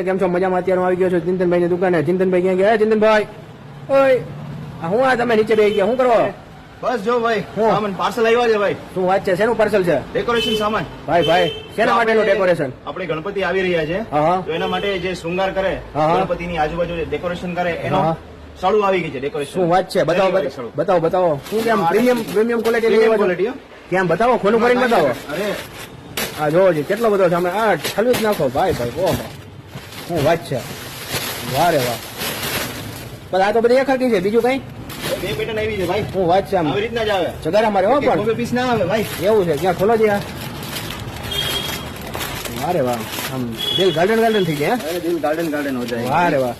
કે કેમ છો? મજામાં? અત્યારે હું આવી ગયો છું ચિંતનભાઈ ની દુકાને. ચિંતનભાઈ ક્યાં ગયા? ચિંતનભાઈ ઓય હું આ તમે નીચે બેસી ગયા, શું કરો? બસ જો ભાઈ સામાન પાર્સલ આવ્યા છે ભાઈ. શું વાત છે? શેનું પાર્સલ છે? ડેકોરેશન સામાન. ભાઈ શેના માટેનું ડેકોરેશન? આપણે ગણપતિ આવી રહ્યા છે તો એના માટે જે શૃંગાર કરે, ગણપતિની આજુબાજુ ડેકોરેશન કરે એનો સાડું આવી ગઈ છે ડેકોરેશન. શું વાત છે? બતાવો. શું કેમ પ્રીમિયમ ક્વોલિટી લઈ આવ્યા? કેમ બતાવો, ખોનું કરીને બતાવો. અરે આ જોવો છે કેટલો બધો સામે. આ ઠલવી જ નાખો ભાઈ. ઓહો શું વાત છે, વાહ રે વાહ. પણ આ તો બધી એક હરકી છે, બીજું કઈ? બે પેટર્ન આવી છે ભાઈ. શું વાત છે, આમ આવી રીતના જ આવે. જગારા મારે હો પણ પીસ ના આવે ભાઈ. એવું છે? ક્યાં ખોલો છે આ? વાહ રે વાહ, આમ દિલ ગાર્ડન થઈ ગયા. દિલ ગાર્ડન હો જાય. વાહ રે વાહ,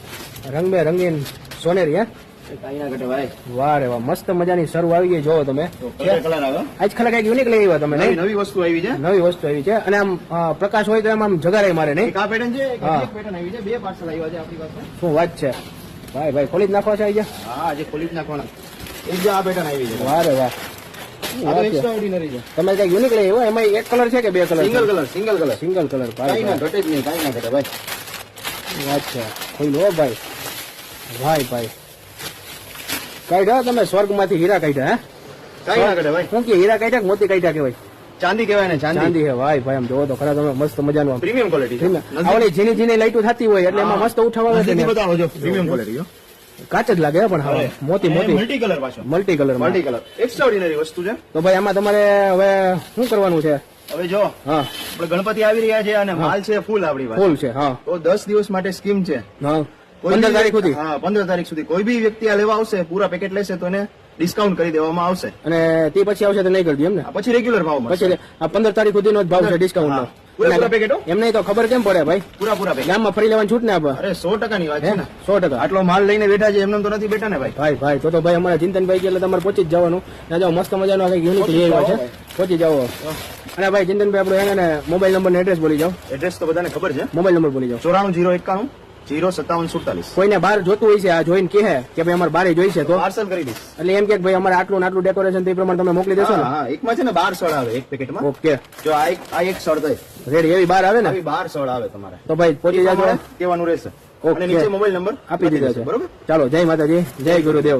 રંગબેરંગીન સોનેરી. હે કાઈ ના ઘટે ભાઈ. વાહ રે વાહ, મસ્ત મજાની શરૂ આવી ગઈ. જોવો તમે, કલર આવે. આજ ખરા કઈક યુનિક લઈ આવ્યા તમે. નવી વસ્તુ આવી છે. નવી વસ્તુ આવી છે અને આમ પ્રકાશ હોય તો એમ આમ જગારાય મારે નહીં. આ પેટર્ન છે, એક પેટર્ન આવી છે. બે પાર્સલ આવ્યા છે આપણી પાસે. શું વાત છે ભાઈ, ખોલી જ નાખો છે આવી જા. હા આજે ખોલી જ નાખવાના. એક જે આ પેટર્ન આવી છે. વાહ રે વાહ, એક્સ્ટ્રાઓર્ડિનરી છે. તમે કઈક યુનિક લઈ આવ્યો. એમાં એક કલર છે કે બે કલર? Single colour. કાઈ ના ઘટે જ નહીં, કાઈ ના ઘટે ભાઈ. વાત છે, ખોઈ લો ભાઈ. ભાઈ કાઢ્યા તમે સ્વર્ગમાંથી હીરા કાઢ્યા. હે કાઈ ના ઘટે ભાઈ. શું કે હીરા કાઢ્યા કે મોતી કાઢ્યા કેવાય? ચાંદી કહેવાય ને, ચાંદી હે ભાઈ. આમ જોવો તો ખરા તમે, મસ્ત મજાનું પ્રીમિયમ ક્વોલિટી છે. આવડી ઝીણી લાઈટો થતી હોય એટલે એમાં મસ્ત ઉઠાવવા આવે છે. બતાવો જો પ્રીમિયમ ક્વોલિટી. કાચ જ લાગે પણ હા, મોતી મલ્ટી કલર પાછો. મલ્ટી કલર એક્સ્ટ્રાઓર્ડિનરી વસ્તુ છે. તો ભાઈ આમાં તમારે હવે શું કરવાનું છે? હવે જો હા, આપણે ગણપતિ આવી રહ્યા છે અને માલ છે ફૂલ આપણી પાસે. ફૂલ છે. હા તો 10 દિવસ માટે સ્કીમ છે. હા 15 તારીખ સુધી. હા 15 તારીખ સુધી કોઈ બી વ્યક્તિ આ લેવા આવશે, પૂરા પેકેટ લેશે તો એને ડિસ્કાઉન્ટ કરી દેવામાં આવશે. અને તે પછી આવશે તો નહીં કરી દે એમ ને? પછી રેગ્યુલર ભાવ મળશે. પછી આ 15 તારીખ સુધીનો જ ભાવ છે ડિસ્કાઉન્ટ નો. પૂરા પેકેટો એમ નહીં તો ખબર કેમ પડે ભાઈ? પૂરા પેકેટ ગામમાં ફરી લેવાની છૂટ ને આપણે? અરે 100% ની વાત છે ને. 100%. આટલો માલ લઈને બેઠા છે, એમને તો નથી બેઠા ને ભાઈ. ભાઈ તો ભાઈ અમારા ચિંતનભાઈ કે એટલે તમારે પહોંચી જ જવાનું. ત્યાં જાઓ, મસ્ત મજાનો કઈક યુનિક લઈ આવ્યા છે, પહોંચી જાઓ. અને ભાઈ ચિંતનભાઈ આપણે એને મોબાઈલ નંબર ને એડ્રેસ બોલી જાઓ. એડ્રેસ તો બધાને ખબર છે. મોબાઈલ નંબર બોલી જાઓ. 94 091 05747. કોઈને બહાર જોતું હોય છે આ જોઈને કહે કે ભાઈ અમારે બારે જોઈશે તો પાર્સલ કરી દઈશ. એટલે એમ કે ભાઈ અમારે આટલું ડેકોરેશન એ પ્રમાણે તમે મોકલી દેશો ને? હા એકમાં છે ને 12 સળ આવે એક પેકેટમાં. ઓકે, જો આ એક સળ થાય રેડી એવી બહાર આવે ને? આવી 12 સળ આવે તમારે. તો ભાઈ પહોંચી જાજો, કહેવાનું રહેશે. ઓકે, નીચે મોબાઈલ નંબર આપી દીધા છે. બરોબર. ચાલો, જય માતાજી, જય ગુરુદેવ.